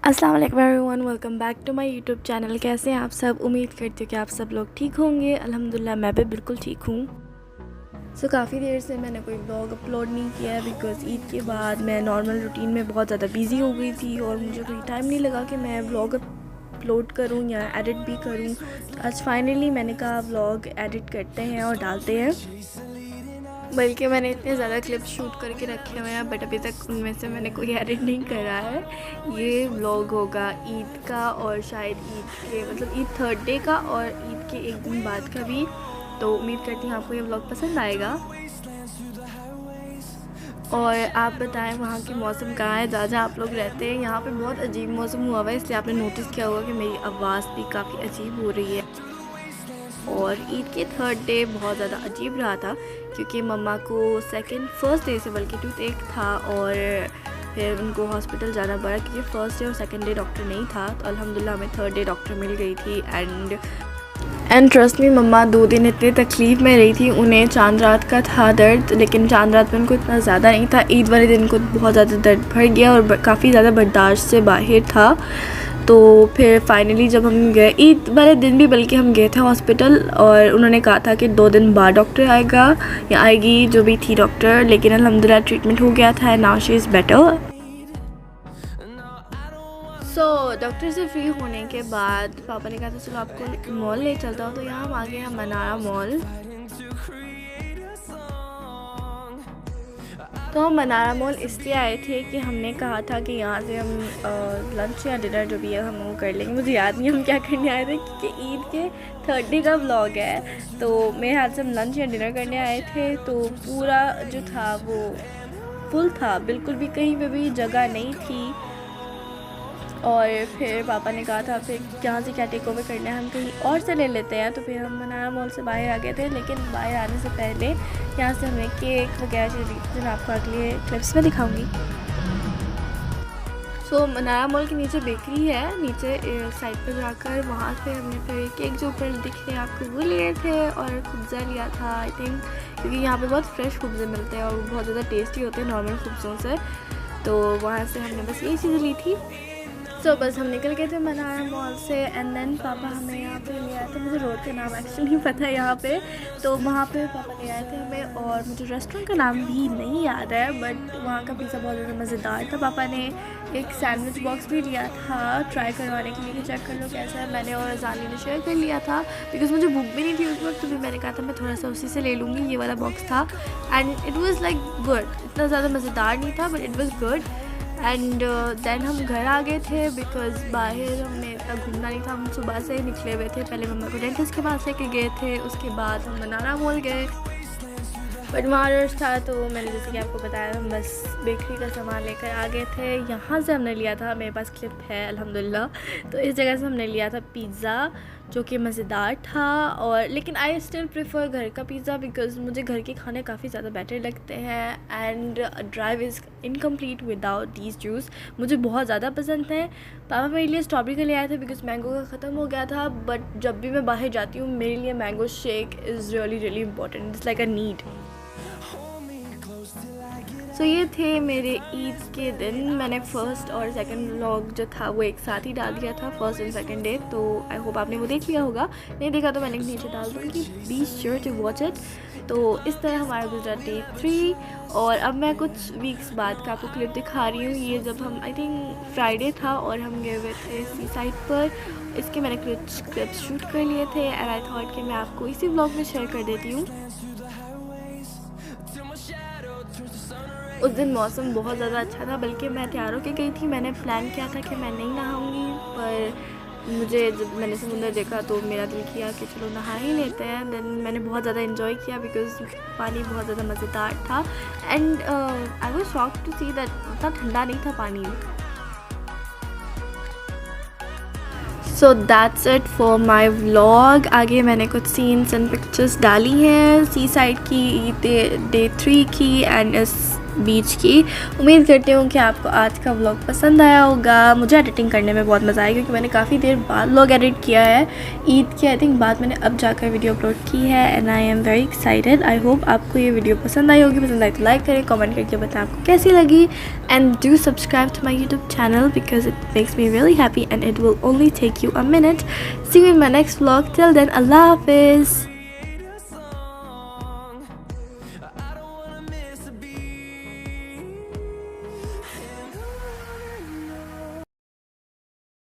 अस्सलाम वालेकुम everyone, welcome back to my YouTube channel. कैसे हैं आप सब? उम्मीद करती हूँ कि आप सब लोग ठीक होंगे। अल्हम्दुलिल्लाह मैं भी बिल्कुल ठीक हूँ। काफ़ी देर से मैंने कोई व्लॉग अपलोड नहीं किया है बिकॉज़ ईद के बाद मैं नॉर्मल रूटीन में बहुत ज़्यादा बिज़ी हो गई थी और मुझे कोई टाइम नहीं लगा कि मैं व्लॉग अपलोड करूँ या एडिट भी करूँ। आज फाइनली मैंने कहा व्लॉग एडिट करते हैं और डालते हैं। बल्कि मैंने इतने ज़्यादा क्लिप्स शूट करके रखे हुए हैं बट अभी तक उनमें से मैंने कोई एडिट नहीं करा है। ये व्लॉग होगा ईद का और शायद ईद के मतलब ईद थर्ड डे का और ईद के एक दिन बाद का भी। तो उम्मीद करती हूँ आपको ये व्लॉग पसंद आएगा। और आप बताएं वहाँ की मौसम कहाँ है, जहाँ आप लोग रहते हैं। यहाँ पे बहुत अजीब मौसम हुआ हुआ है, इसलिए आपने नोटिस किया होगा कि मेरी आवाज़ भी काफ़ी अजीब हो रही है। और ईद के थर्ड डे बहुत ज़्यादा अजीब रहा था क्योंकि मम्मा को फर्स्ट डे से बल्कि टूथ एक था और फिर उनको हॉस्पिटल जाना पड़ा क्योंकि फर्स्ट डे और सेकंड डे डॉक्टर नहीं था। तो अल्हम्दुलिल्लाह हमें थर्ड डे डॉक्टर मिल गई थी। एंड ट्रस्ट मी मम्मा 2 दिन इतनी तकलीफ़ में रही थी। उन्हें चांद रात का था दर्द, लेकिन चांद रात में उनको इतना ज़्यादा नहीं था। ईद वाले दिन को बहुत ज़्यादा दर्द बढ़ गया और काफ़ी ज़्यादा बर्दाश्त से बाहर था। तो फिर फाइनली जब हम गए ईद वाले दिन भी, बल्कि हम गए थे हॉस्पिटल और उन्होंने कहा था कि 2 दिन बाद डॉक्टर आएगा या आएगी, जो भी थी डॉक्टर। लेकिन अल्हम्दुलिल्लाह ट्रीटमेंट हो गया था and now she is better. Doctor से फ्री होने के बाद पापा ने कहा था चलो आपको मॉल ले चलता हूँ। तो यहाँ हम आ गए हैं मनारा मॉल। तो हम मनारा मॉल इसलिए आए थे कि हमने कहा था कि यहाँ से हम लंच या डिनर जो भी है हम वो कर लेंगे। मुझे याद नहीं हम क्या करने आए थे क्योंकि ईद के थर्ड डे का व्लॉग है। तो मेरे हाथ से हम लंच या डिनर करने आए थे। तो पूरा जो था वो फुल था, बिल्कुल भी कहीं पे भी जगह नहीं थी। और फिर पापा ने कहा था फिर यहाँ से क्या टेक ओवर करना है, हम कहीं और से ले लेते हैं। तो फिर हम मनारा मॉल से बाहर आ गए थे, लेकिन बाहर आने से पहले यहाँ से हमने केक वगैरह जो मैं आपको अगले क्लिप्स में दिखाऊंगी। मनारा मॉल के नीचे बेकरी है, नीचे साइड पे जाकर वहाँ से हमने फिर केक जो ऊपर दिख रहे हैं आपको वो लिए थे और खुब्ज़ा लिया था आई थिंक, क्योंकि यहाँ पे बहुत फ्रेश खुब्ज़े मिलते हैं और बहुत ज़्यादा टेस्टी होते हैं नॉर्मल खुब्ज़ों से। तो वहाँ से हमने बस यही चीज़ें ली थी। बस हम निकल गए थे मनारा मॉल से एंड देन पापा हमें यहाँ पे ले आए थे। मुझे रोड का नाम एक्चुअली नहीं पता है यहाँ पे। तो वहाँ पे पापा ले आए थे हमें और मुझे रेस्टोरेंट का नाम भी नहीं याद है बट वहाँ का पिज़्ज़ा बहुत ज़्यादा मज़ेदार था। पापा ने एक सैंडविच बॉक्स भी लिया था ट्राई करवाने के लिए कि चेक कर लो कैसा है। मैंने और अजानी ने शेयर कर लिया था बिकॉज़ मुझे भूख भी नहीं थी उस वक्त। तो भी मैंने कहा था मैं थोड़ा सा उसी से ले लूँगी। ये वाला बॉक्स था and it was like good, इतना ज़्यादा मज़ेदार नहीं था but it was good. And then हम घर आ गए थे बिकॉज़ बाहर हमें इतना घूमना नहीं था। हम सुबह से ही निकले हुए थे, पहले मम्मा को डेंटिस्ट के पास लेके गए थे, उसके बाद हम मनारा मॉल गए बट वहाँ रश था। तो मैंने जैसे कि आपको बताया हम बस बेकरी का सामान लेकर आ गए थे। यहाँ से हमने लिया था, मेरे पास क्लिप है अल्हम्दुलिल्लाह, तो इस जगह से हमने लिया था पिज़्ज़ा जो कि मज़ेदार था। और लेकिन आई स्टिल प्रेफर घर का पिज़्ज़ा बिकॉज़ मुझे घर के खाने काफ़ी ज़्यादा बेटर लगते हैं and drive is incomplete without these juice. मुझे बहुत ज़्यादा पसंद है। पापा मेरे लिए स्ट्रॉबेरी का ले आए थे बिकॉज़ मैंगो का ख़त्म हो गया था बट जब भी मैं बाहर जाती हूँ मेरे लिए mango shake is really important, it's like a need. ये थे मेरे ईद के दिन। मैंने फ़र्स्ट और सेकंड व्लॉग जो था वो एक साथ ही डाल दिया था, फर्स्ट एंड सेकंड डे। तो आई होप आपने वो देख लिया होगा, नहीं देखा तो मैं लिंक नीचे डाल दूँगी, be sure to watch it. तो इस तरह हमारा गुजरा डे 3 और अब मैं कुछ वीक्स बाद का आपको क्लिप दिखा रही हूँ। ये जब हम आई थिंक फ्राइडे था और हम गए हुए थे सी साइड पर। इसके मैंने कुछ क्लिप्स शूट कर लिए थे एंड आई थॉट कि मैं आपको इसी व्लॉग में शेयर कर देती हूँ। उस दिन मौसम बहुत ज़्यादा अच्छा था, बल्कि मैं तैयार होकर गई थी। मैंने प्लान किया था कि मैं नहीं नहाऊंगी पर मुझे जब मैंने समुंदर देखा तो मेरा दिल किया कि चलो नहा ही लेते हैं। देन मैंने बहुत ज़्यादा इन्जॉय किया बिकॉज़ पानी बहुत ज़्यादा मज़ेदार था and I was shocked to see that इतना ठंडा नहीं था पानी। That's it for my vlog. आगे मैंने कुछ सीन्स एंड पिक्चर्स डाली हैं सी साइड की, डे 3 की एंड इस बीच की। उम्मीद करती हूँ कि आपको आज का व्लॉग पसंद आया होगा। मुझे एडिटिंग करने में बहुत मज़ा आया क्योंकि मैंने काफ़ी देर बाद व्लॉग एडिट किया है, ईद के आई थिंक बाद मैंने अब जाकर वीडियो अपलोड की है and I am very excited. I hope आपको ये वीडियो पसंद आई होगी। पसंद आई तो लाइक करें, कमेंट करके बताएं आपको कैसी लगी and do subscribe to my YouTube channel because it makes me really happy and it will only take you a minute. See you in my next vlog. Till then, अल्लाह हाफिज़।